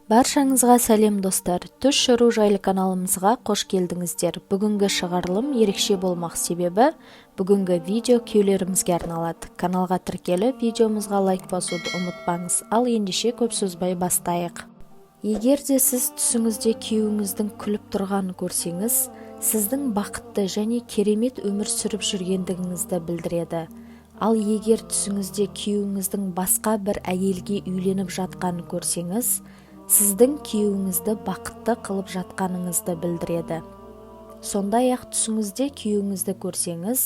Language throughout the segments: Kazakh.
Баршаңызға сәлем достар. Түс шыру жайлы каналымызға қош келдіңіздер. Бүгінгі шығарылым ерекше болмақ, себебі бүгінгі видео күйеулерімізге арналады. Каналға тіркеліп, видеомызға лайк басуды ұмытпаңыз. Ал ендеше көп сөзбай бастайық. Егер де сіз түсіңізде күйеуіңіздің күліп тұрғанын көрсеңіз, сіздің бақытты және керемет өмір сүріп жүргендігіңізді білдіреді. Ал егер түсіңізде күйеуіңіздің басқа бір әйелге үйленіп жатқанын көрсеңіз, сіздің күйеуіңізді бақытты қылып жатқаныңызды білдіреді. Сондай-ақ түсіңізде күйеуіңізді көрсеңіз,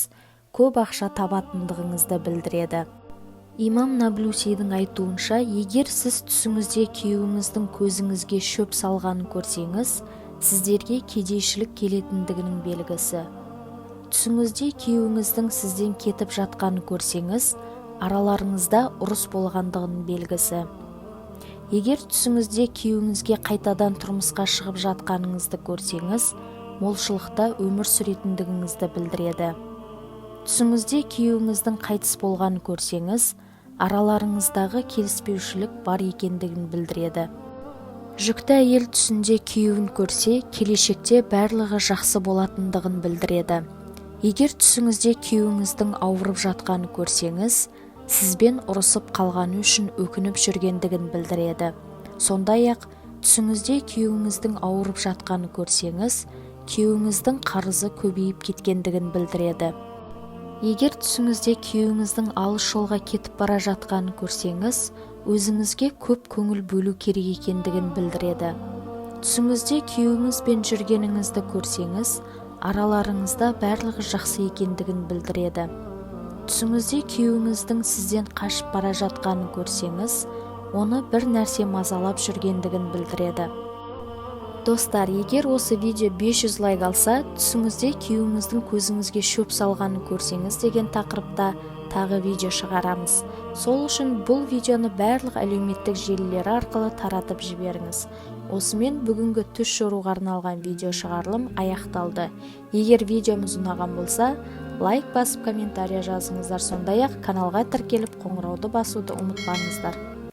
көп ақша табатындығыңызды білдіреді. Имам Наблусидің айтуынша, егер сіз түсіңізде күйеуіңіздің көзіңізге шөп салғанын көрсеңіз, сіздерге кедейшілік келетіндігінің белгісі. Түсіңізде күйеуіңіздің сізден кетіп жатқанын көрсеңіз, араларыңызда ұрыс болғандығының белгісі. Егер түсіңізде күйеуіңізге қайтадан тұрмысқа шығып жатқаныңызды көрсеңіз, молшылықта өмір сүретіндігіңізді білдіреді. Түсіңізде күйеуіңіздің қайтыс болғанын көрсеңіз, араларыңыздағы келіспеушілік бар екендігін білдіреді. Жүкті әйел түсінде күйеуін көрсе, келешекте барлығы жақсы болатындығын білдіреді. Егер түсіңізде күйеуіңіздің ауырып жатқанын көрсеңіз, сізбен ұрысып қалғаны үшін өкініп жүргендігін білдіреді. Сондай-ақ, түсіңізде күйеуіңіздің ауырып жатқанын көрсеңіз, күйеуіңіздің қарызы көбейіп кеткендігін білдіреді. Егер түсіңізде күйеуіңіздің алыс жолға кетіп бара жатқанын көрсеңіз, өзіңізге көп көңіл бөлу керек екендігін білдіреді. Түсіңізде күйеуіңізбен жүргеніңізді көрсеңіз, араларыңызда барлығы жақсы екендігін білдіреді. Түсіңізде күйеуіңіздің сізден қашып бара жатқанын көрсеңіз, оны бір нәрсе мазалап жүргендігін білдіреді. Достар, егер осы видео 500 лайк алса, түсіңізде күйеуіңіздің көзіңізге шөп салғанын көрсеңіз деген тақырыпта тағы видео шығарамыз. Сол үшін бұл видеоны барлық әлеуметтік желілері арқылы таратып жіберіңіз. Осымен бүгінгі түс жоруға арналған видео шығарылым аяқталды. Егер видеомыз ұнаған болса, лайк басып комментария жазыңыздар. Сондай-ақ каналға тіркеліп қоңырауды басуды ұмытпаңыздар.